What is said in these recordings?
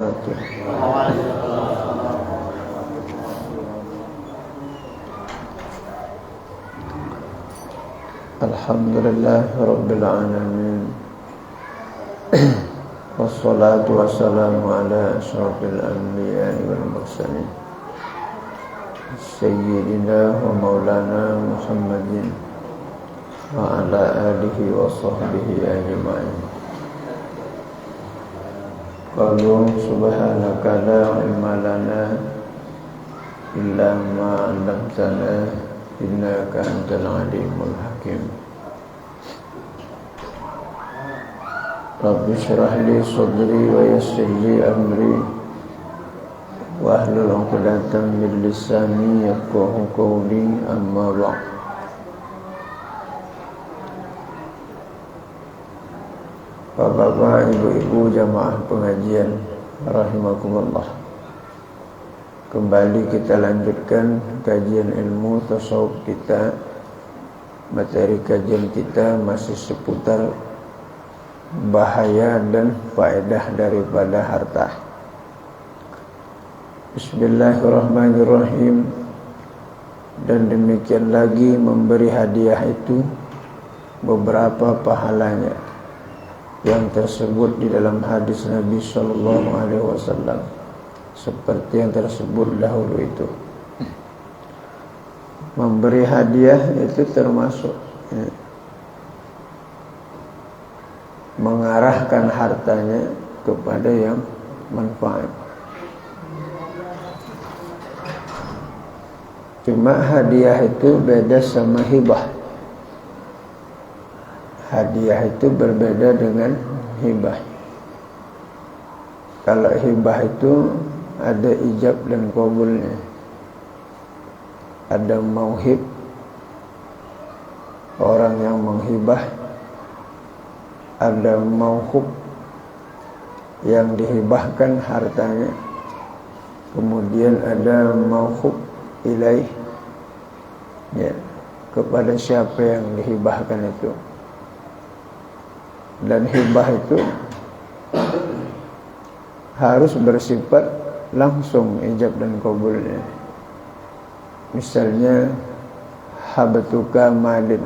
wabarakatuh. Alhamdulillah Rabbil Alamin. Wassalatu wassalamu ala asyrafil anbiya wal mursalin Sayyidina wa maulana Muhammadin wa ala alihi wa sahbihi ajma'in. Qalu subhanaka la ilma lana illa ma 'allamtana innaka antal alimul hakim. Rabbi shrah li sadri wa yassir li amri wahlul 'uqdatam min lisani yafqahu qawli, amma ba'd. Bapak-bapak, ibu-ibu jamaah pengajian rahimakumullah. Kembali kita lanjutkan kajian ilmu tasawuf kita. Materi kajian kita masih seputar bahaya dan faedah daripada harta. Bismillahirrahmanirrahim. Dan demikian lagi memberi hadiah itu beberapa pahalanya yang tersebut di dalam hadis Nabi sallallahu alaihi wasallam seperti yang tersebut dahulu itu. Memberi hadiah itu termasuk mengarahkan hartanya kepada yang manfaat. Cuma hadiah itu beda sama hibah. Hadiah itu berbeda dengan hibah. Kalau hibah itu ada ijab dan qabulnya. Ada mauhib, orang yang menghibah. Ada mauhub, yang dihibahkan hartanya. Kemudian ada mauhub ilaih, ya, kepada siapa yang dihibahkan itu. Dan hibah itu harus bersifat langsung ijab dan qabulnya. Misalnya habatuka malin,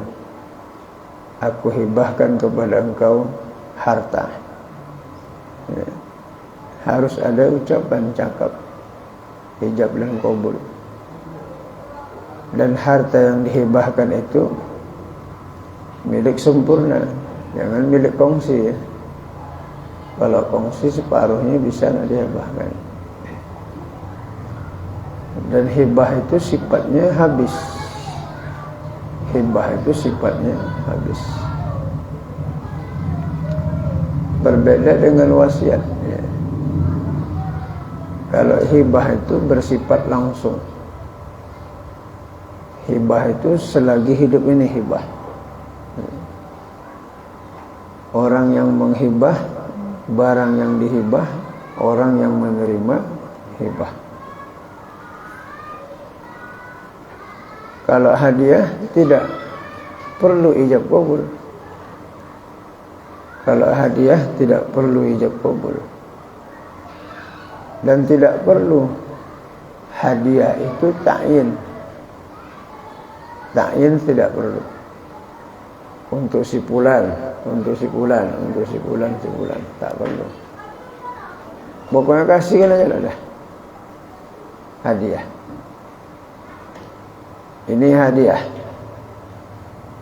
aku hibahkan kepada engkau harta, ya. Harus ada ucapan cakap ijab dan qabul. Dan harta yang dihibahkan itu milik sempurna, jangan milik kongsi, ya. Kalau kongsi separuhnya bisa dihibahkan. Dan hibah itu sifatnya habis. Hibah itu sifatnya habis. Berbeda dengan wasiat, ya. Kalau hibah itu bersifat langsung. Hibah itu selagi hidup ini hibah. Orang yang menghibah, barang yang dihibah, orang yang menerima hibah. Kalau hadiah tidak perlu ijab qabul. Kalau hadiah tidak perlu ijab qabul. Dan tidak perlu hadiah itu ta'yin. Ta'yin tidak perlu. Untuk si fulan, untuk si fulan, untuk si fulan, si fulan, tak perlu. Pokoknya kasihkan aja lah hadiah. Ini hadiah.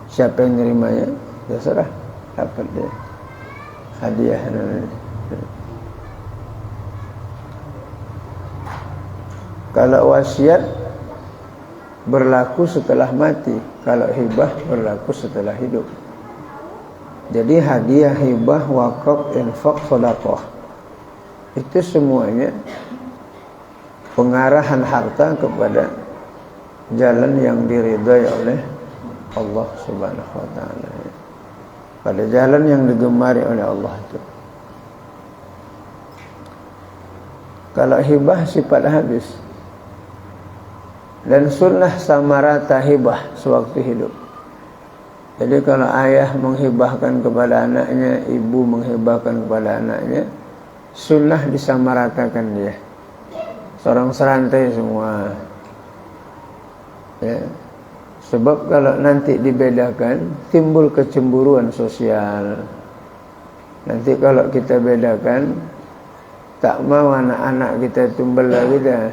Siapa yang nerimanya, terserah, dapat dia hadiah. Kalau wasiat berlaku setelah mati, kalau hibah berlaku setelah hidup. Jadi hadiah, hibah, wakaf, infak, sedekah itu semuanya pengarahan harta kepada jalan yang diridhai oleh Allah Subhanahu wa taala. Pada jalan yang digemari oleh Allah itu. Kalau hibah sifat habis. Dan sunnah sama rata hibah sewaktu hidup. Jadi kalau ayah menghibahkan kepada anaknya, ibu menghibahkan kepada anaknya, sunnah disamaratakan dia. Seorang serantai semua. Ya. Sebab kalau nanti dibedakan, timbul kecemburuan sosial. Nanti kalau kita bedakan, tak mau anak-anak kita tumbal lagi dah.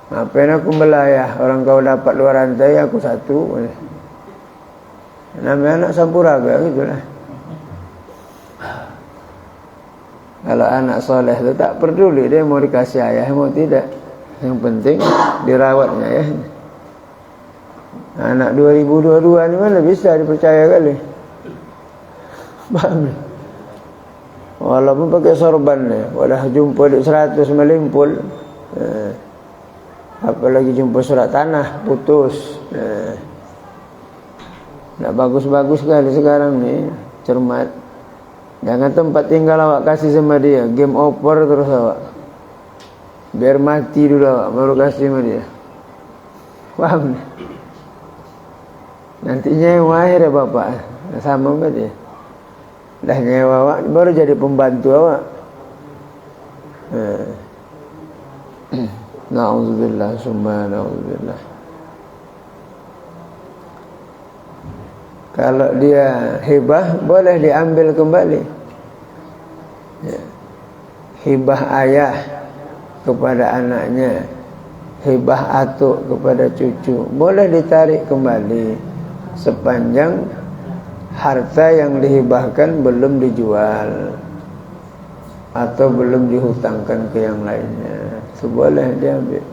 Ngapain aku belayah? Orang kau dapat dua rantai, aku satu. Namanya anak sampuraga gitulah. Kalau anak soleh itu tak peduli dia mau dikasih ayah mau tidak. Yang penting dirawatnya ya. Anak 2022 ni mana bisa dipercaya kali. Paham? Walaupun pakai sorban ni, wadah jumpa di 100 melimpul. Apalagi jumpa surat tanah putus. Nak bagus-bagus kali sekarang ni, cermat. Jangan tempat tinggal awak kasih sama dia, game over terus awak. Biar mati dulu awak baru kasih sama dia. Paham ni? Nanti nyewa ya bapak, sama sama dia. Dah nyewa awak baru jadi pembantu awak. Na'udzubillah summa na'udzubillah. Kalau dia hibah boleh diambil kembali ya. Hibah ayah kepada anaknya, hibah atuk kepada cucu boleh ditarik kembali sepanjang harta yang dihibahkan belum dijual atau belum dihutangkan ke yang lainnya. Itu boleh diambil.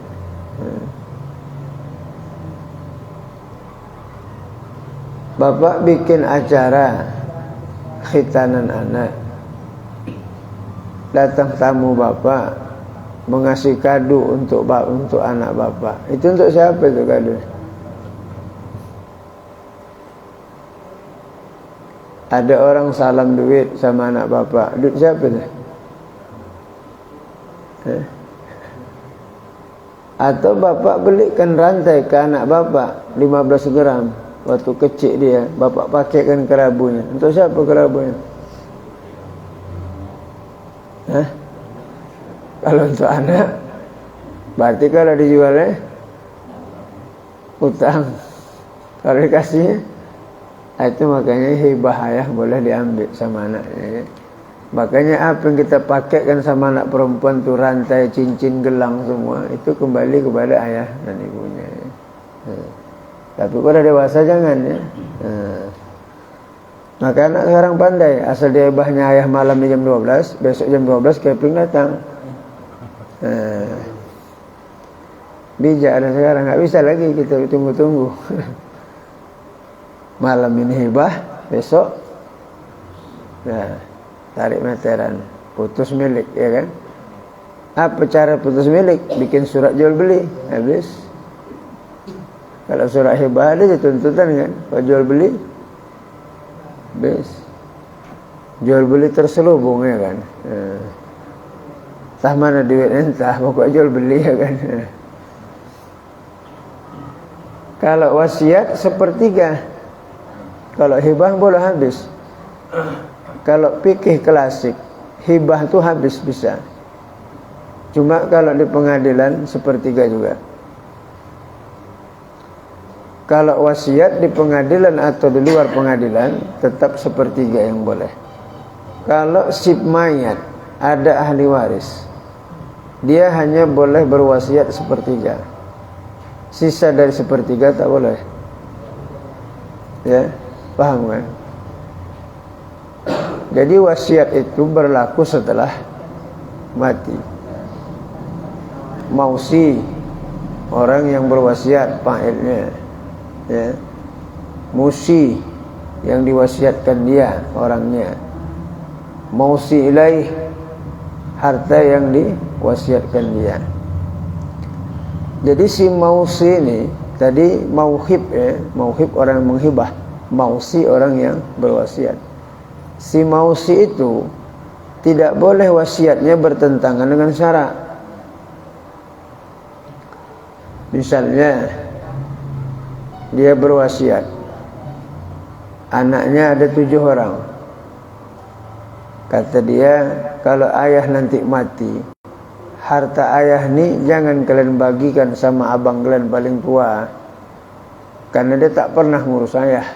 Bapak bikin acara khitanan anak, datang tamu bapak mengasih kado untuk anak bapak. Itu untuk siapa itu kado? Ada orang salam duit sama anak bapak. Duit siapa itu? Atau bapak belikan rantai ke anak bapak 15 gram. Waktu kecil dia, bapak pakaikan kerabunya. Untuk siapa kerabunya? Kalau untuk anak, berarti kalau dijualnya utang. Kalau dikasihnya, itu makanya hibah ayah boleh diambil sama anaknya. Makanya apa yang kita pakaikan sama anak perempuan tu rantai, cincin, gelang semua, itu kembali kepada ayah dan ibunya. Tapi pada dewasa jangan ya. Maka anak sekarang pandai. Asal dia ibahnya ayah malam di jam 12, besok jam 12 kepling datang. Bijak ada sekarang, tak bisa lagi kita tunggu-tunggu. Malam ini hibah, besok tarik meteran, putus milik, ya kan? Apa cara putus milik? Bikin surat jual beli, habis. Kalau surat hibah ada je tuntutan kan. Kalau jual beli habis. Jual beli terselubung ya kan. Entah mana duit entah, pokok jual beli ya kan. Kalau wasiat sepertiga. Kalau hibah boleh habis. Kalau fikih klasik, hibah tu habis bisa. Cuma kalau di pengadilan sepertiga juga. Kalau wasiat di pengadilan atau di luar pengadilan tetap sepertiga yang boleh. Kalau sip mayat ada ahli waris, dia hanya boleh berwasiat sepertiga. Sisa dari sepertiga tak boleh. Ya, paham kan? Jadi wasiat itu berlaku setelah mati. Mausi, orang yang berwasiat fa'ilnya. Ya. Musi, yang diwasiatkan dia orangnya. Mausi ilaih, harta yang diwasiatkan dia. Jadi si mausi ini tadi mauhib ya, mauhib orang yang menghibah, mausi orang yang berwasiat. Si mausi itu tidak boleh wasiatnya bertentangan dengan syarak. Misalnya dia berwasiat, anaknya ada 7 orang. Kata dia, kalau ayah nanti mati, harta ayah ni jangan kalian bagikan sama abang kalian paling tua, karena dia tak pernah ngurus ayah.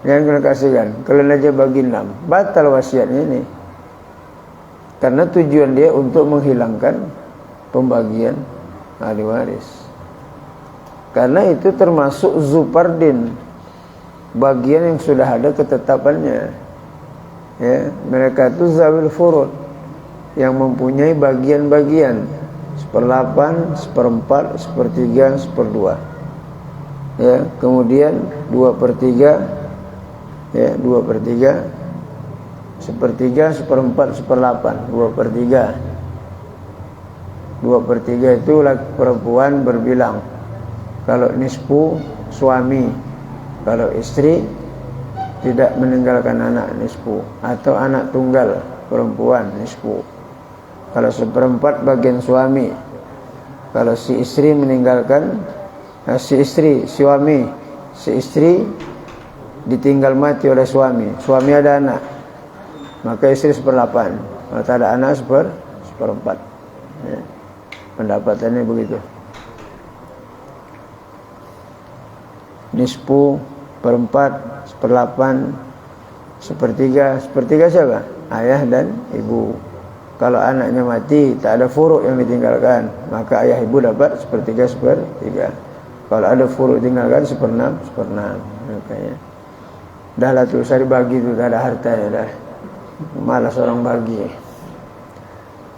Jangan kalian kasihkan, kalian aja bagi 6. Batal wasiatnya ini, karena tujuan dia untuk menghilangkan pembagian ahli waris. Karena itu termasuk zupardin, bagian yang sudah ada ketetapannya. Ya, mereka itu zawil furud, yang mempunyai bagian-bagian 1/8, 1/4, 1/3, 1/2. Ya, kemudian 2/3, ya, 2/3, 1/3, 1/4, 1/8, 2/3. 2/3 itu perempuan berbilang. Kalau nisfu suami, kalau istri tidak meninggalkan anak nisfu, atau anak tunggal perempuan nisfu. Kalau 1/4 bagian suami. Kalau si istri meninggalkan, si istri ditinggal mati oleh suami ada anak, maka istri 1/8. Kalau tak ada anak 1/4. Ya. Pendapatannya begitu. Nisfu, 1/4, 1/8, 1/3. 1/3 siapa? Ayah dan ibu. Kalau anaknya mati, tak ada furuk yang ditinggalkan, maka ayah ibu dapat 1/3, 1/3. Kalau ada furuk tinggalkan 1/6, 1/6. Makanya dah lah tu, saya bagi tu, tak ada hartanya dah. Malas orang bagi.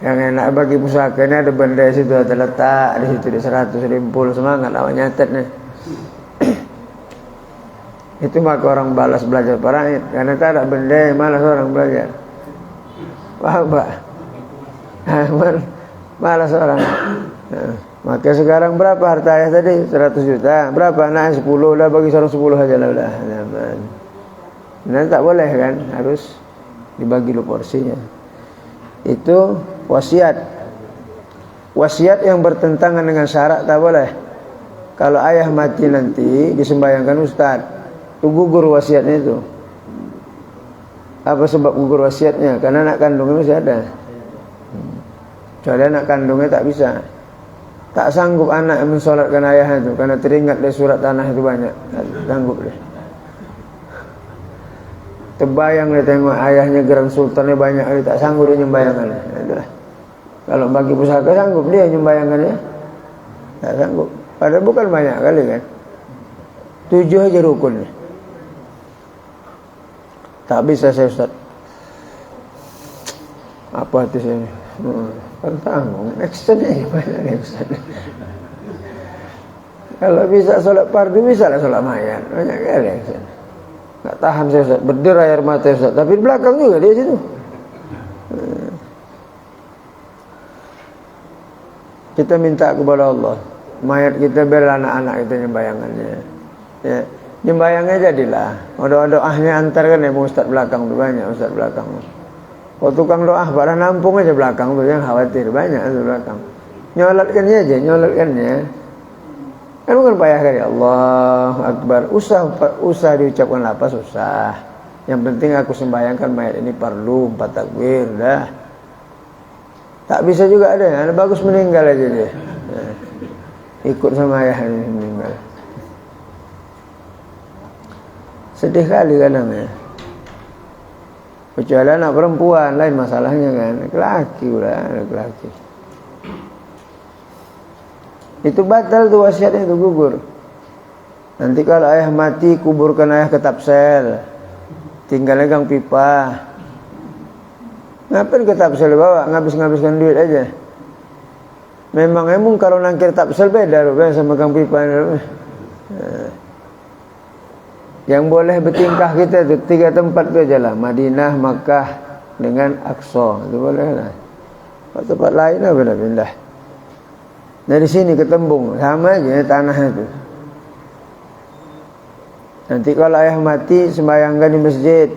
Yang enak bagi pusaka ni ada benda di situ, terletak di situ, di 100, rimpul, semangat awak nyatet ni. Itu maka orang balas belajar paraid, karena tak ada benda, malas orang belajar. Faham tak? Malas orang. Maka sekarang berapa harta ayah tadi? 100 juta. Berapa anaknya? 10. Dah bagi seorang 10 saja lah. Nah, tak boleh kan? Harus dibagi dulu porsinya. Itu wasiat. Wasiat yang bertentangan dengan syarat tak boleh. Kalau ayah mati nanti disembayangkan ustaz, itu gugur wasiatnya itu. Apa sebab gugur wasiatnya? Karena anak kandungnya masih ada. Kecuali anak kandungnya tak bisa. Tak sanggup anak yang mensolatkan ayahnya itu, karena teringat dari surat tanah itu banyak. Tak sanggup dia. Terbayang dia tengok ayahnya geran sultannya banyak, dia tak sanggup dia nyembayangkannya. Itulah. Kalau bagi pusaka sanggup dia nyembayangkannya. Tak sanggup. Padahal bukan banyak kali kan. 7 aja rukunnya. Tak bisa saya ustaz. Apa itu saya? Kan tanggung. Action aja banyak ustaz. Kalau bisa solat fardu, bisa lah solat mayat. Banyak kali action. Tak tahan saya ustaz. Berderai air mata ustaz. Tapi di belakang juga dia situ. Kita minta kepada Allah, mayat kita biar anak-anak kita nyembayangannya. Ya, nyembayangnya jadilah. Doa-doanya antarkan ya ustaz belakang tu banyak, ustaz belakang. Kalau tukang doa pada nampung aja belakang tu, jangan khawatir, banyak tu belakang. Nyolatkannya aja, nyolatkannya. Kan bukan payah kali. Allahu Akbar. Usah diucapkan apa susah. Yang penting aku sembayangkan mayat ini perlu 4 takbir dah. Tak bisa juga ada bagus meninggal aja dia. Ikut sama ayah ini meninggal. Sedih kali kadang ya. Kecuali anak perempuan, lain masalahnya kan. Laki pula, anak laki. Itu batal tuh wasiatnya, itu gugur. Nanti kalau ayah mati, kuburkan ayah ke Tapsel. Tinggalnya gang pipa. Ngapain ke Tapsel bawa? Ngabis-ngabiskan duit aja. Memang kalau nangkir Tapsel beda sama gang pipa. Yang boleh bertingkah kita itu 3 tempat tu aja lah. Madinah, Makkah dengan Aqsa. Itu boleh lah. Tempat lain lah pindah-pindah. Dari sini ke Tembung sama aja tanah itu. Nanti kalau ayah mati sembahyangkan di masjid,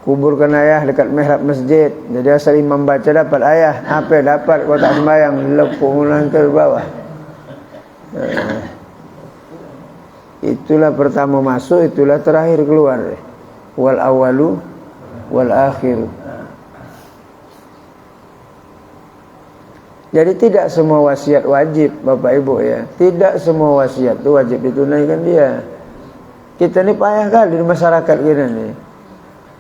kuburkan ayah dekat mihrab masjid. Jadi asal imam baca dapat ayah, apa dapat kalau tak sembahyang lepung ke bawah. Itulah pertama masuk, itulah terakhir keluar. Wal awalu wal akhiru. Jadi tidak semua wasiat wajib, Bapak Ibu ya. Tidak semua wasiat itu wajib ditunaikan dia. Kita ni payah kali di masyarakat kita ni.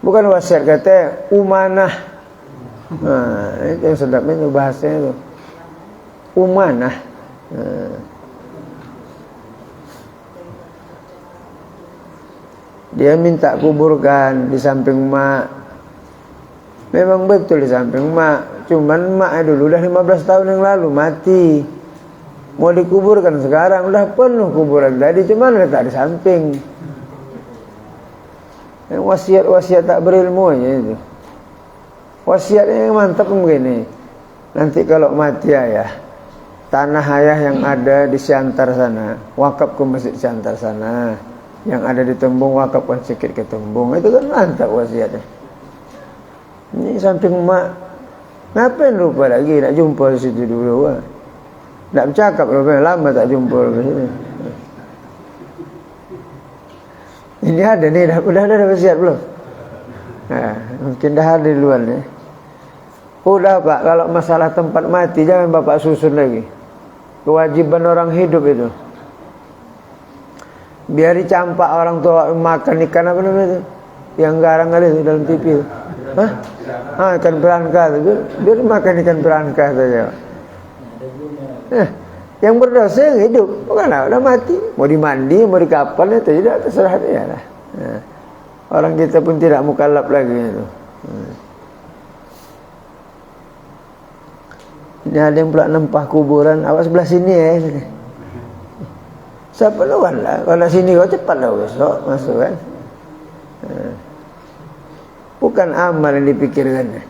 Bukan wasiat kata umanah. Itu yang sedap itu bahasanya itu. Umanah. Dia minta kuburkan di samping mak. Memang betul di samping mak. Cuman mak dulu udah 15 tahun yang lalu mati. Mau dikuburkan sekarang udah penuh kuburan tadi, cuman letak di samping. Yang wasiat-wasiat tak berilmu aja itu. Wasiatnya yang mantap begini. Nanti kalau mati ayah, tanah ayah yang ada di Siantar sana, wakaf ke masjid Siantar sana. Yang ada di Tembung, wakafkan sedikit ke Tembung. Itu kan mantap wasiatnya. Ini samping mak. Ngapain lupa lagi nak jumpa di situ dulu? Nak bercakap lupa, lama tak jumpa di sini. Ini ada ni, udah ada wasiat belum? Mungkin dah ada di luar ni. Udah Pak, kalau masalah tempat mati jangan Bapak susun lagi. Kewajiban orang hidup itu. Biar dicampak orang tua makan ikan apa namanya itu? Yang garang kali itu dalam TV itu. Ikan berangka itu. Biar makan ikan berangka saja. Yang berdosa yang hidup. Bukan udah mati. Mau dimandi, mau di kapal itu tidak terserah dia lah. Orang kita pun tidak mukallaf lagi itu. Ini ada yang pula nempah kuburan. Awak sebelah sini ya. Siapa lawan lah. Kalau sini kau cepat lah besok masuk kan. Bukan amal yang dipikirkannya.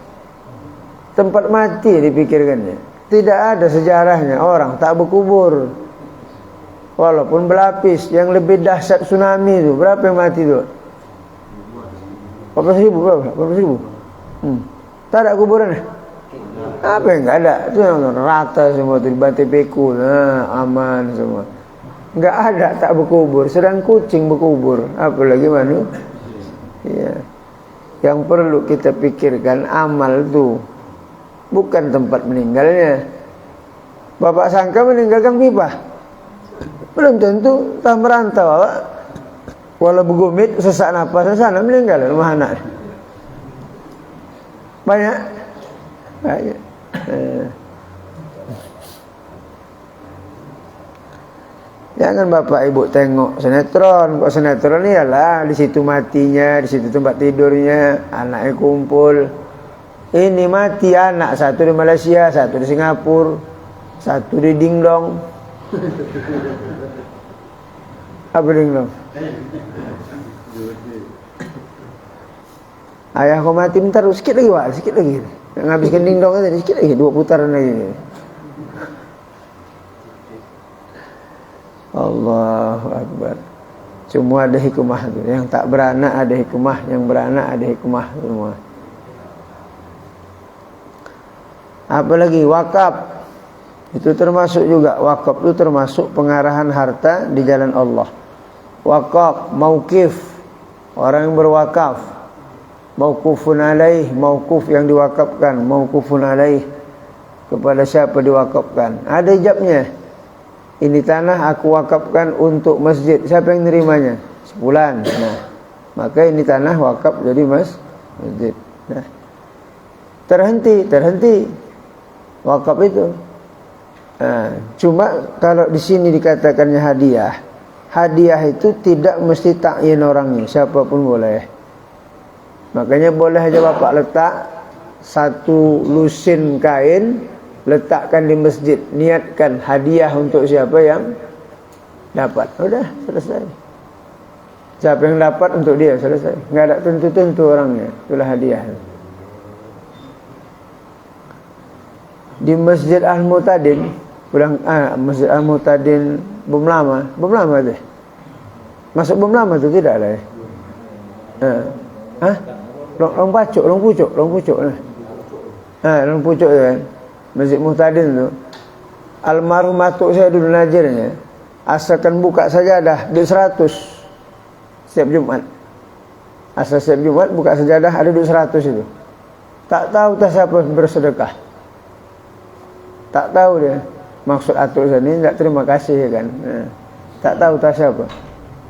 Tempat mati dipikirkannya. Tidak ada sejarahnya orang tak berkubur. Walaupun berlapis. Yang lebih dahsyat tsunami itu. Berapa yang mati itu? 14.000 berapa? 14.000? Tak ada kuburan. Apa yang enggak ada? Itu yang rata semua itu. Dibantai beku. Aman semua. Enggak ada tak berkubur. Sedang kucing berkubur. Apalagi manusia. Ya. Yang perlu kita pikirkan amal itu bukan tempat meninggalnya. Bapak sangka meninggalkan pipa. Belum tentu tak merantau awak. Walau bergumit sesak nafas sana meninggal rumah anak. Banyak. Jangan Bapak Ibu tengok sinetron. Kok sinetron ni ialah di situ matinya, di situ tempat tidurnya, anaknya kumpul. Ini mati anak, satu di Malaysia, satu di Singapura, satu di Dinglong. Apa Dinglong? Ayah kau mati bentar, sikit lagi Wak, sikit lagi. Nak habiskan Dinglong tadi, sikit lagi, 2 putaran lagi. Allahu Akbar. Semua ada hikmah tu. Yang tak beranak ada hikmah, yang beranak ada hikmah semua. Apalagi wakaf. Itu termasuk juga. Wakaf itu termasuk pengarahan harta di jalan Allah. Wakaf, mauqif. Orang yang berwakaf. Mauqufun alaih, mauquf yang diwakafkan, mauqufun alaih. Kepada siapa diwakafkan? Ada ijabnya. Ini tanah aku wakafkan untuk masjid. Siapa yang nerimanya? Sebulan. Nah, maka ini tanah wakaf jadi masjid. Nah, terhenti wakaf itu. Nah, cuma kalau di sini dikatakannya hadiah. Hadiah itu tidak mesti takyin orangnya, siapapun boleh. Makanya boleh aja Bapak letak satu lusin kain, letakkan di masjid, niatkan hadiah untuk siapa yang dapat. Udah, selesai. Siapa yang dapat untuk dia, selesai. Enggak ada tentu-tentu orangnya. Itulah hadiah. Di Masjid Al-Mu'tadin, Masjid Al-Mu'tadin belum lama tu. Masuk belum lama tu tidak lah. Long pucuk lah. Long pucuk tu kan. Masjid Muhtadin tu, almarhum atuk saya dulu najirnya, asalkan buka sajadah duit 100 setiap Jumat. Asal setiap Jumat buka sajadah ada duit 100 itu. Tak tahu tak siapa bersedekah. Tak tahu dia maksud atuk ini tak terima kasih kan. Tak tahu tak siapa.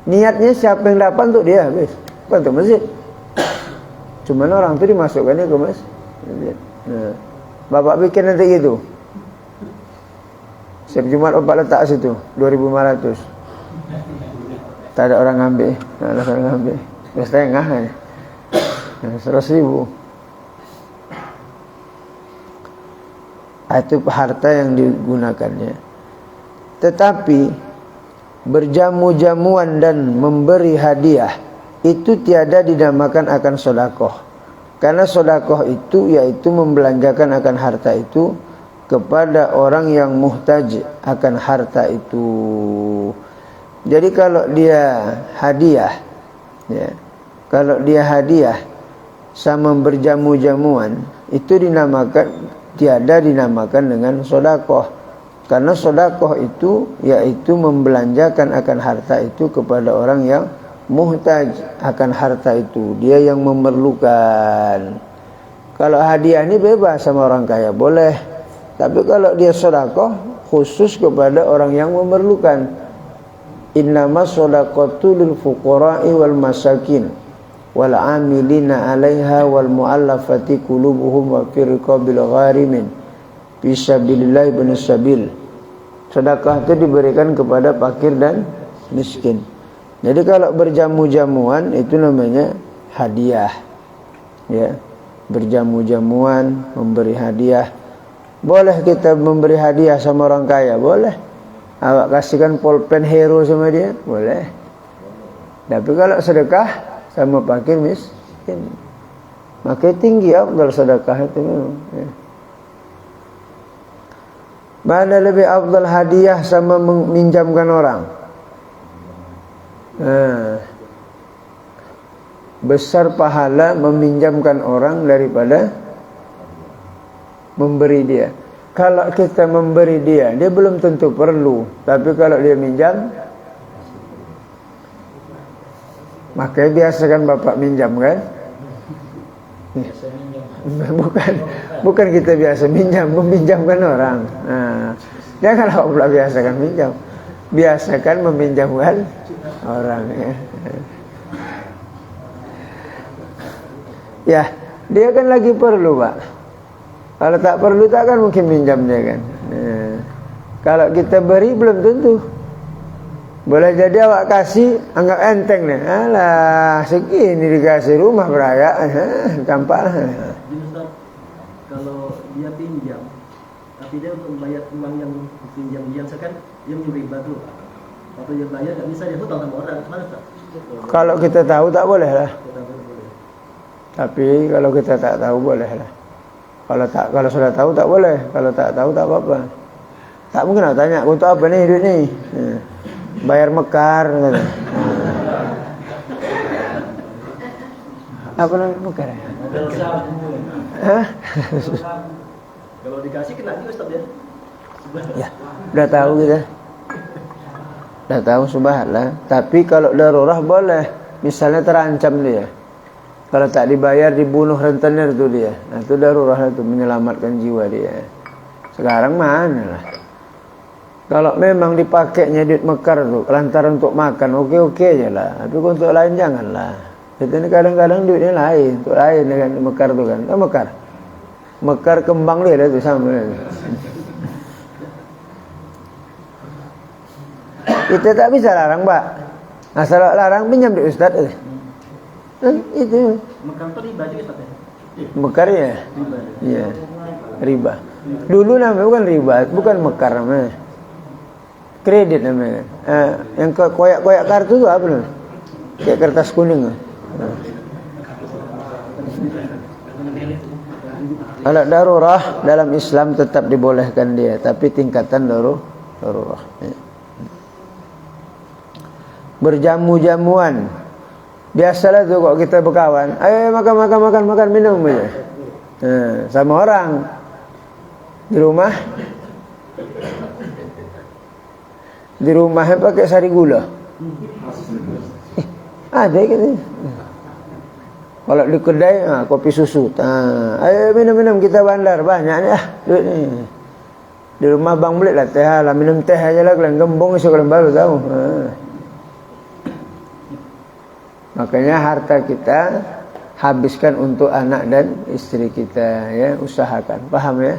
Niatnya siapa yang dapat untuk dia habis. Bukan untuk masjid. Cuma orang tu dimasukkan dia ke masjid. Bapak bikin nanti gitu. Setiap Jumat bapak letak situ 2.500. Tak ada orang ambil. Tak ada orang ambil. Dah setengah aja. 100.000. Itu harta yang digunakannya. Tetapi berjamu-jamuan dan memberi hadiah itu tiada dinamakan akan sedekah. Karena sedekah itu yaitu membelanjakan akan harta itu kepada orang yang muhtaj akan harta itu. Jadi kalau dia hadiah, ya, kalau dia hadiah sama berjamu-jamuan itu tiada dinamakan dengan sedekah. Karena sedekah itu yaitu membelanjakan akan harta itu kepada orang yang muhtaj akan harta itu, dia yang memerlukan. Kalau hadiah ini bebas sama orang kaya boleh, tapi kalau dia sedekah khusus kepada orang yang memerlukan. Innamas shadaqatu lil fuqara'i wal masakin wal 'amilina 'alaiha wal mu'allafati qulubuhum wa fi riqabil gharimin fi sabilillah ibn sabil. Sedekah itu diberikan kepada fakir dan miskin. Jadi kalau berjamu-jamuan itu namanya hadiah. Ya. Berjamu-jamuan, memberi hadiah. Boleh kita memberi hadiah sama orang kaya, boleh. Awak kasihkan pulpen hero sama dia, boleh. Tapi kalau sedekah sama fakir miskin, maka tinggi afdal sedekah itu memang. Ya. Mana lebih afdal hadiah sama meminjamkan orang? Besar pahala meminjamkan orang daripada memberi dia. Kalau kita memberi dia, dia belum tentu perlu. Tapi kalau dia minjam, makanya biasakan bapak minjam kan? Bukan kita biasa minjam, meminjamkan orang. Janganlah pula biasakan minjam. Biasakan meminjamkan orang. Ya, dia kan lagi perlu, Pak. Kalau tak perlu tak akan mungkin minjam dia kan. Kalau kita beri belum tentu. Boleh jadi awak kasih anggap enteng nih. Alah, segini dikasih rumah beraya, gampang. Kalau dia pinjam, tapi dia untuk membayar uang yang pinjam dia, misalkan dia riba tuh. Atau dia bayar tak bisa, dia hutang sama orang, mana tak? Kalau kita tahu tak boleh lah. Tapi kalau kita tak tahu boleh lah. Kalau sudah tahu tak boleh. Kalau tak tahu tak apa-apa. Tak mungkin nak tanya untuk apa nih duit ni? Bayar mekar. Apa namanya mekar? Hah? Kalau dikasih kena juga Ustaz ya. Ya, dah tahu kita. Dah tahu subhanallah. Tapi kalau darurat boleh. Misalnya terancam dia. Kalau tak dibayar dibunuh rentenir tu dia. Nah, itu darurat itu menyelamatkan jiwa dia. Sekarang mana lah. Kalau memang dipakainya duit mekar tu lantaran untuk makan, okey-okey aja lah. Tapi untuk lain janganlah. Kita ni kadang-kadang duitnya lain, untuk lain dengan mekar tu kan. Tak mekar. Mekar kembang dia dah tu sama. Kita tak bisa larang, Pak. Asal larang pinjam duit ustaz. Itu. Mekar tu riba juga Ustaz ya? Mekar ya? Riba. Iya. Riba. Dulu namanya bukan riba, bukan mekar namanya. Kredit namanya. Yang koyak-koyak kartu tu apa namanya? Kayak kertas kuning. Kalau darurah dalam Islam tetap dibolehkan dia, tapi tingkatan darurah. Berjamu-jamuan. Biasalah tu kalau kita berkawan, ayo makan minum aja. Sama orang di rumah pakai sari gula. Ada gitu. Kalau di kedai kopi susu. Ayo minum kita bandar banyak ni duit ni. Di rumah bang beli lah teh lah, minum teh aja lah, kalian gembong esok kalian baru tahu. Makanya harta kita habiskan untuk anak dan istri kita, ya, usahakan, paham ya?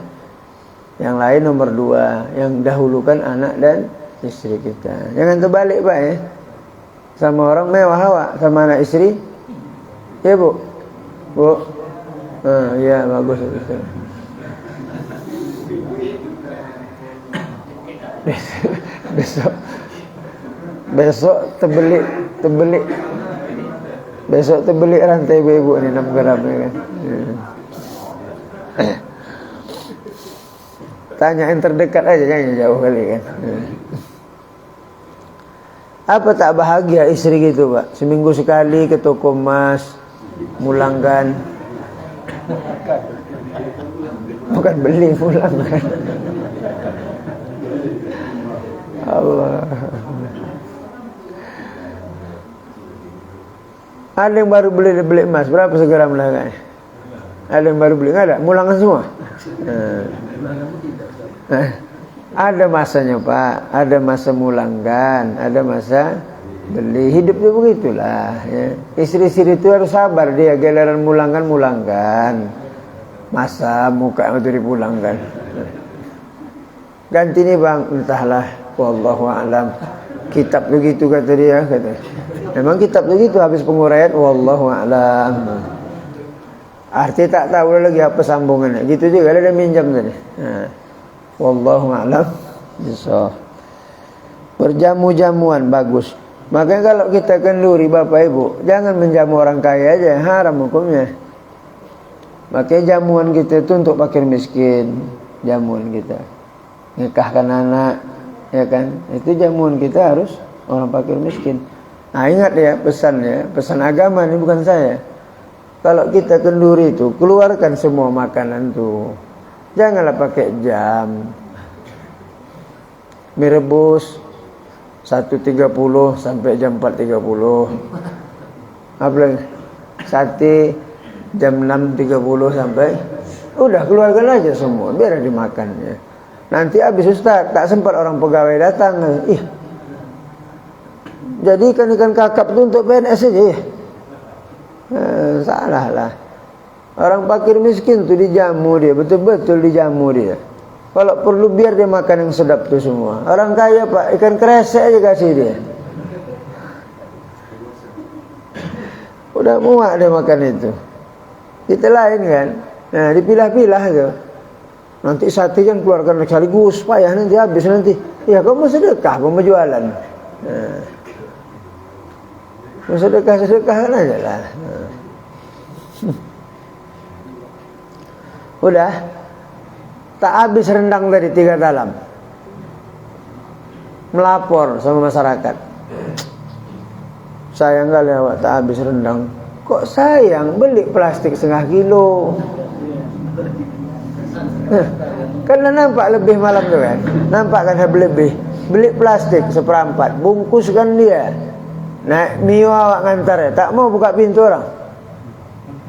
Yang lain nomor 2, yang dahulukan anak dan istri kita. Jangan terbalik Pak ya. Sama orang mewah awak, sama anak istri, ya Bu, ya bagus itu. Besok terbeli besok terbeli rantai ibu ni 6 gram ni kan. Tanya yang terdekat aja, jangan jauh kali kan. Apa tak bahagia istri gitu Pak? Seminggu sekali ke toko emas, mulangkan. Bukan beli, mulangkan. Allah. Ada yang baru beli emas, berapa segram lah kan? Ada yang baru beli, nggak ada, mulangan semua. Ada masanya Pak, ada masa mulangkan, ada masa beli. Hidupnya begitulah ya. Istri-istri itu harus sabar, dia giliran mulangkan, masa muka itu dipulangkan. Ganti nih bang, entahlah, wallahu a'lam. Kitab begitu kata dia, kata. Memang kitab begitu, habis penguraian wallahu a'lam. Arti tak tahu lagi apa sambungannya. Gitu juga dia minjam tadi. Wallahu a'lam bishawab. Berjamu-jamuan bagus. Makanya kalau kita kenduri Bapak Ibu, jangan menjamu orang kaya aja, haram hukumnya. Makanya jamuan kita itu untuk fakir miskin, jamuan kita. Nikahkan anak, ya kan? Itu jamuan kita harus orang fakir miskin. Nah ingat ya pesannya, pesan agama ini bukan saya. Kalau kita kenduri itu, keluarkan semua makanan tuh. Janganlah pakai jam. Mie rebus 1.30 sampai jam 4.30. Apalagi sate jam 6.30 sampai. Udah keluarkan aja semua, biar dimakan ya. Nanti habis Ustaz, tak sempat orang pegawai datang. Jadi ikan kakap itu untuk PNS aja ya. Salah lah. Orang fakir miskin tuh dijamu dia, betul-betul dijamu dia. Kalau perlu biar dia makan yang sedap tuh semua. Orang kaya Pak, ikan kresek aja kasih dia. Udah muak dia makan itu. Kita lain kan. Nah dipilah-pilah tuh. Nanti sate kan keluarkan sekaligus, payah nanti habis nanti. Ya kamu sedekah, kamu jualan. Nah. Sedekah-sedekahkan aja lah. Udah tak habis rendang dari 3 talam. Melapor sama masyarakat. Sayang kali awak tak habis rendang. Kok sayang, beli plastik 0,5 kilo. Karena nampak lebih malam tu kan. Nampak kan lebih. Beli plastik 1/4, bungkuskan dia. Naik mio awak ngantar ya, tak mau buka pintu orang.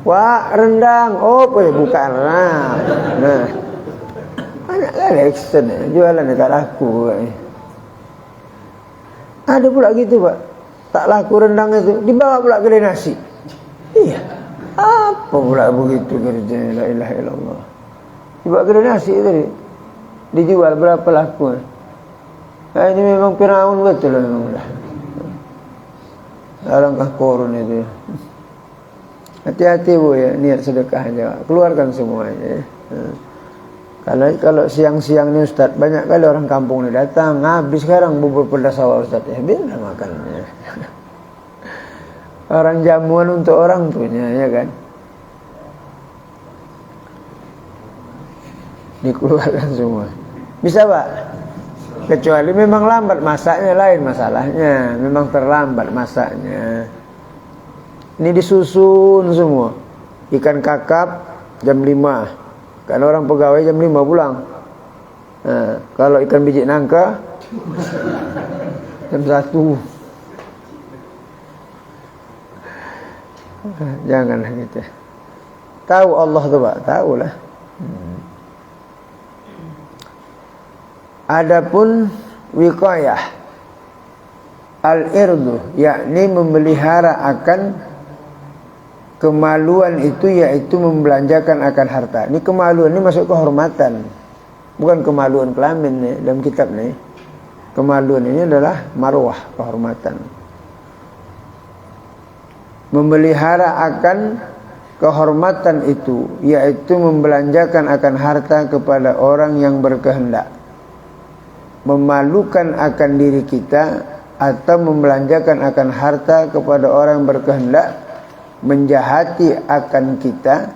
Wah rendang, oh boleh buka nah. Banyak kali action ya, jualan tak laku. Ada pula gitu Pak, tak laku rendang itu, dibawa pula kedai nasi. Iya, apa pula begitu kerjanya, la ilaha illallah. Dibawa kedai nasi tadi, dijual berapa laku. Nah, ini memang Firaun betul memang dah. Alangkah korun itu. Hati-hati Bu ya, niat sedekah aja. Keluarkan semuanya ya. Kalau siang-siang ni Ustaz, banyak kali orang kampung ni datang. Habis sekarang bubur pedas sawah Ustaz. Ya biarlah makannya. Orang jamuan untuk orang punya, ya kan. Dikeluarkan semua. Bisa Pak? Kecuali memang lambat masaknya, lain masalahnya. Memang terlambat masaknya. Ini disusun semua. Ikan kakap jam 5. Kan orang pegawai jam 5 pulang. Nah, kalau ikan biji nangka jam 1. Janganlah gitu. Tahu Allah tu Pak, tahulah. Adapun wiqayah al-irdu, yakni memelihara akan kemaluan itu, yaitu membelanjakan akan harta. Ini kemaluan ini masuk kehormatan, bukan kemaluan kelamin nih dalam kitab nih. Kemaluan ini adalah marwah, kehormatan. Memelihara akan kehormatan itu, yaitu membelanjakan akan harta kepada orang yang berkehendak. Memalukan akan diri kita atau membelanjakan akan harta kepada orang yang berkehendak menjahati akan kita,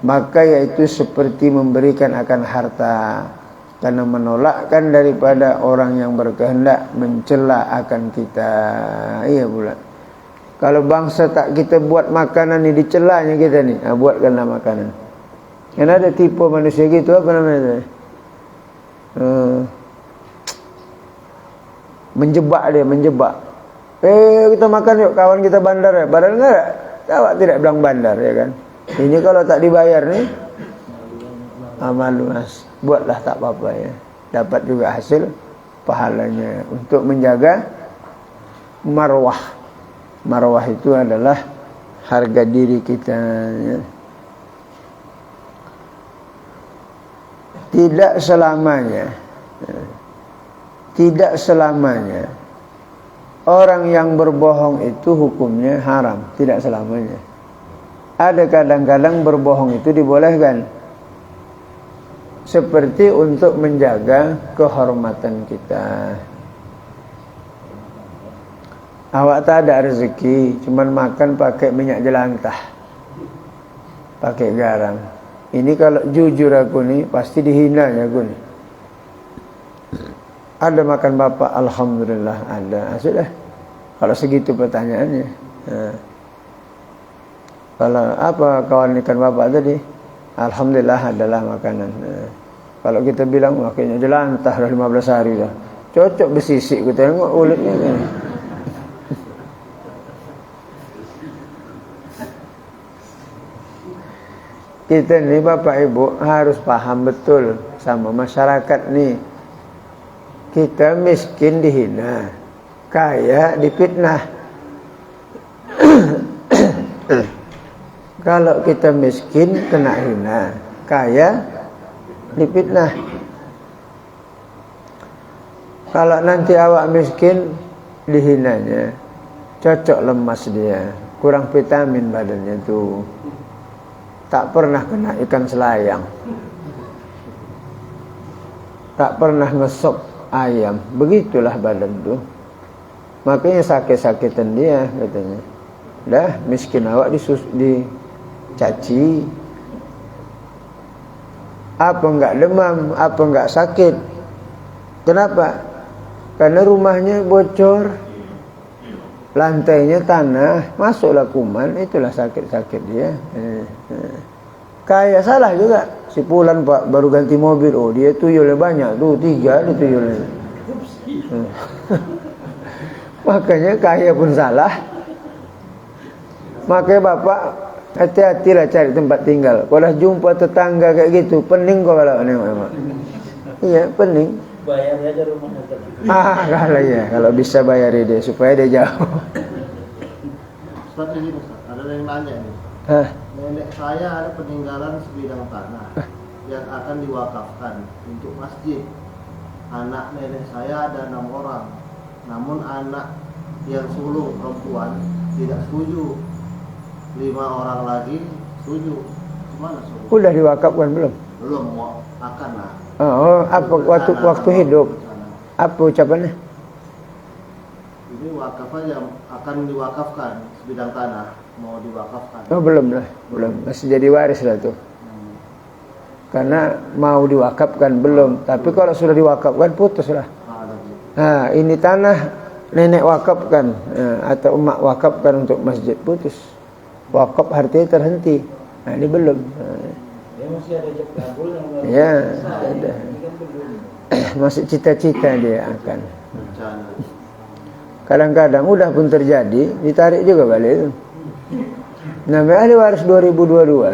maka yaitu seperti memberikan akan harta, karena menolakkan daripada orang yang berkehendak mencela akan kita. Iya pula. Kalau bangsa tak kita buat makanan ni, dicelanya kita ni, buatkanlah makanan. Kan ada tipe manusia gitu, apa namanya tu? Menjebak dia, menjebak. Kita makan yuk, kawan kita bandar ya. Bandar enggak? Awak tidak bilang bandar ya kan. Ini kalau tak dibayar ni, malu mas. Buatlah tak apa-apa ya. Dapat juga hasil pahalanya untuk menjaga marwah. Marwah itu adalah harga diri kita ya. Tidak selamanya orang yang berbohong itu hukumnya haram. Tidak selamanya. Ada kadang-kadang berbohong itu dibolehkan, seperti untuk menjaga kehormatan kita. Awak tak ada rezeki, cuman makan pakai minyak jelantah, pakai garam. Ini kalau jujur aku ni, pasti dihinanya aku ni. Ada makan bapak? Alhamdulillah ada. Sudah. Kalau segitu pertanyaannya. Kalau apa kawan ikan bapak tadi? Alhamdulillah adalah makanan. Kalau kita bilang makanya jelantah dah 15 hari dah. Cocok bersisik, aku tengok ulutnya kan. Kita ni bapak ibu harus paham betul sama masyarakat ni. Kita miskin dihina, kaya dipitnah. Kalau kita miskin kena hina, kaya dipitnah. Kalau nanti awak miskin dihinanya, cocok lemas dia, kurang vitamin badannya tu. Tak pernah kena ikan selayang, tak pernah ngesop ayam. Begitulah badan tu. Makanya sakit-sakitan dia katanya. Dah miskin awak dicaci. Apa enggak demam, apa enggak sakit? Kenapa? Karena rumahnya bocor, lantainya tanah, masuklah kuman, itulah sakit-sakit dia. Kaya salah juga. Si Pulan pak baru ganti mobil, oh dia tuyulnya banyak tuh, 3 dia tuyulnya. Makanya kaya pun salah. Makanya bapak hati-hatilah cari tempat tinggal. Kalau dah jumpa tetangga kayak gitu, pening kau kalau nengok. Iya pening. Bayar aja rumahnya. Kalau ya, kalau bisa bayar dia supaya dia jauh. Ustaz ini Ustaz, ada yang nanya nih. Nenek saya ada peninggalan sebidang tanah yang akan diwakafkan untuk masjid. Anak nenek saya ada 6 orang, namun anak yang sulung perempuan tidak setuju. 5 orang lagi setuju. Gimana suruh? Udah diwakafkan belum? Belum, mau akan lah. Oh, apa waktu hidup? Apa ucapannya? Ini wakaf aja, akan diwakafkan sebidang tanah, mau diwakafkan. Oh belum lah, belum. Masih jadi waris lah tuh. Karena mau diwakafkan belum. Tapi kalau sudah diwakafkan putus lah. Nah, ini tanah nenek wakafkan atau emak wakafkan untuk masjid, putus. Wakaf artinya terhenti. Nah ini belum. Ya masih ada jeb kabul yang Ya, ada. Masih cita-cita dia akan. Kadang-kadang udah pun terjadi, ditarik juga balik itu. Namanya ahli waris 2022.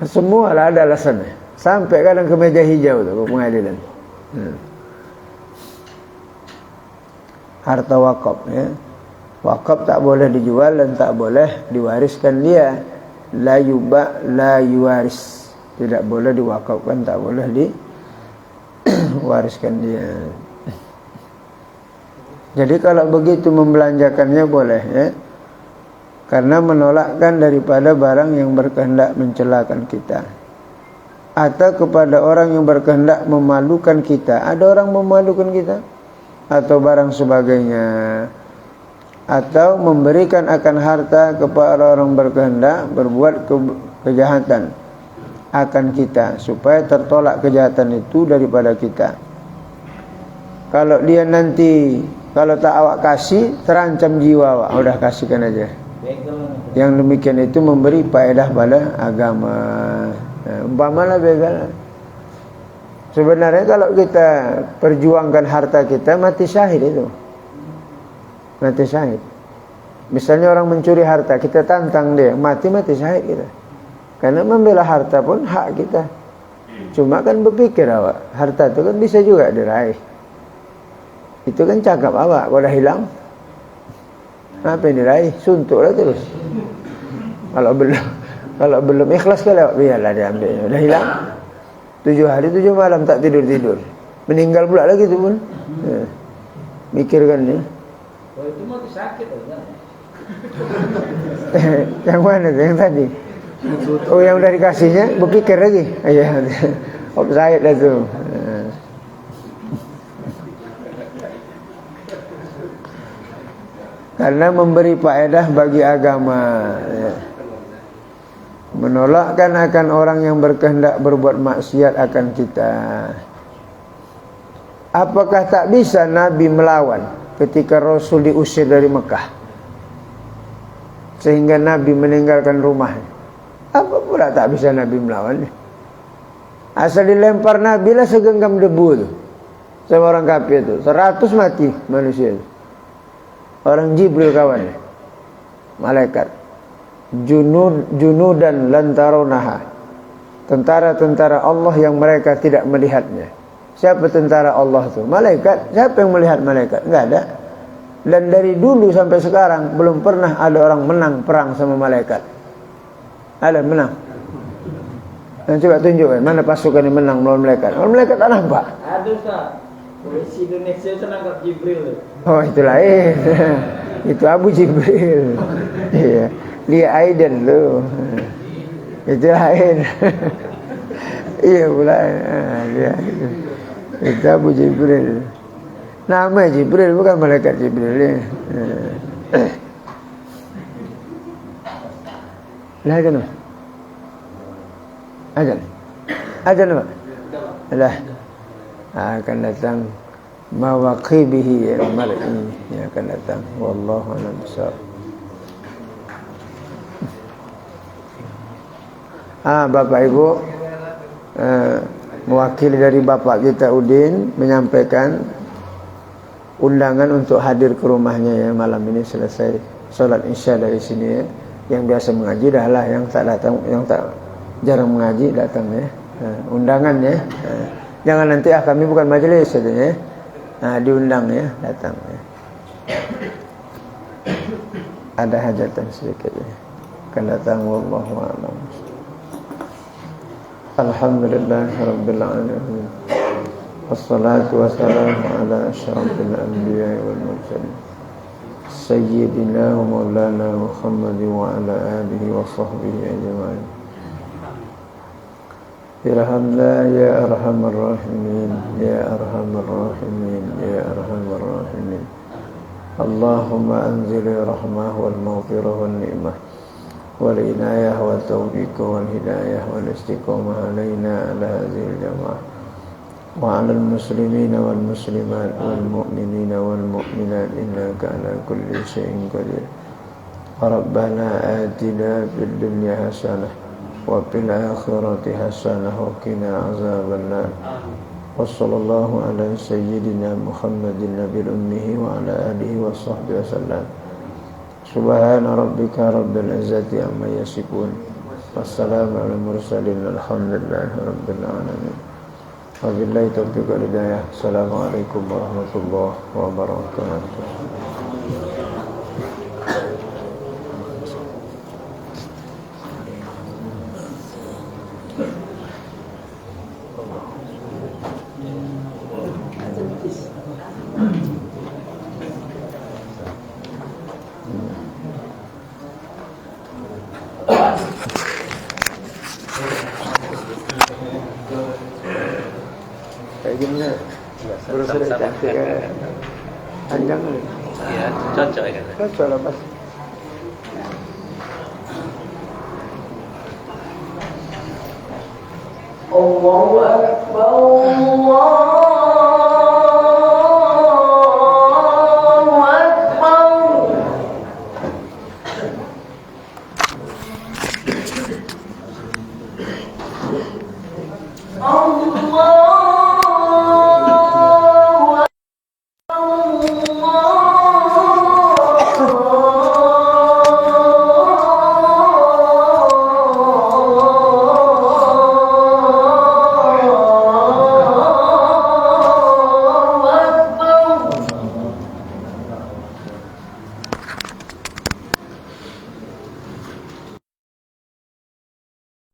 Semua lah ada alasannya. Sampai kadang ke meja hijau tu pengadilan. Harta wakaf ya. Wakaf tak boleh dijual dan tak boleh diwariskan dia. La yuba la yuwaris. Tidak boleh diwakafkan, tak boleh diwariskan dia. Jadi kalau begitu membelanjakannya boleh ya. Karena menolakkan daripada barang yang berkehendak mencelakan kita. Atau kepada orang yang berkehendak memalukan kita. Ada orang memalukan kita atau barang sebagainya. Atau memberikan akan harta kepada orang berkehendak berbuat kejahatan akan kita, supaya tertolak kejahatan itu daripada kita. Kalau dia nanti, kalau tak awak kasih, terancam jiwa awak, udah kasihkan aja. Yang demikian itu memberi faedah pada agama. Umpamalah begal. Sebenarnya kalau kita perjuangkan harta kita, mati syahid itu. Mati syahid. Misalnya orang mencuri harta, kita tantang dia, mati syahid kita. Karena membela harta pun hak kita. Cuma kan berpikir awak, harta itu kan bisa juga diraih. Itu kan cakap awak, kalau dah hilang, apa yang diraih? Suntuklah terus. Kalau belum ikhlas kalau awak, biarlah dia ambil. Dah hilang 7 hari 7 malam tak tidur. Meninggal pula lagi tu pun. Mikirkan ni. Oh itu mati sakit kan? Yang mana tu? Yang tadi? Oh yang udah dikasihnya berpikir lagi. Iya. Offside dah tu. Karena memberi faedah bagi agama ya. Menolakkan akan orang yang berkehendak berbuat maksiat akan kita. Apakah tak bisa Nabi melawan ketika Rasul diusir dari Mekah, sehingga Nabi meninggalkan rumahnya? Apa pula tak bisa Nabi melawannya? Asal dilempar Nabi lah segenggam debu tu sama orang kafir tu, 100 mati manusia tu. Orang Jibril kawannya, malaikat junudan lan tarawnaha, tentara-tentara Allah yang mereka tidak melihatnya. Siapa tentara Allah tu? Malaikat. Siapa yang melihat malaikat? Enggak ada. Dan dari dulu sampai sekarang belum pernah ada orang menang perang sama malaikat. Ada menang? Dan coba tunjukkan mana pasukan yang menang melawan malaikat. Kalau malaikat tak nampak. Ada Ustaz. Polisi Indonesia itu nangkap Jibril. Oh itu lain. Itu Abu Jibril. Iya. Dia Aiden tu. Itu lain. Iya pula. Dia itu Abu Jibril. Nama Jibril bukan malaikat Jibril. Lah kan? Ajan apa? Lah. Akan datang mawaqibihi al-mar'i, yang akan datang. Wallahu a'lam bishawab. Bapak Ibu, mewakili dari Bapak kita Udin menyampaikan undangan untuk hadir ke rumahnya ya malam ini selesai sholat isya dari sini ya. Yang biasa mengaji dah lah, yang tak datang, yang tak jarang mengaji datang ya. Undangannya. Jangan nanti kami bukan majelis saja ya. Diundang ya, datang ya. Ada hajatan sedikit ya. Akan datang, wallahu a'lam. Alhamdulillahirabbil alamin. Wassalatu wassalamu ala asyrafil anbiya'i wal mursalin. Sayyidina wa maulana Muhammad wa ala alihi wa sahbihi ajma'in. Irhamna ya arhamar rahimin, ya arhamar rahimin, ya arhamar rahimin. Allahumma anzil rahmah wal maghfirah wal ni'mah wal inayah wal tawfiq wal hidayah wal istiqamah alaina ala hadhil jamaah wa ala al muslimina wal muslimat wal mu'minina wal mu'minat innaka ala kulli syai'in qadir. Rabbana atina fid dunya hasanah wa fil akhirati hasanah wa qina azabannar. Wassallallahu ala sayyidina Muhammadin nabiyil ummihi wa ala alihi wa sahbihi wasallam. Subhana rabbika rabbil izzati amma yasifun Wassalamu ala mursalin. Alhamdulillahi rabbil alamin. Wabillahi taufiq wal hidayah. Assalamualaikum warahmatullahi wabarakatuh. Kayak gini ya, berusaha cantik kan, panjang nih. Ya, cocok ya kan? Cocok lah mas. Allahu Akbar, Allahu Akbar.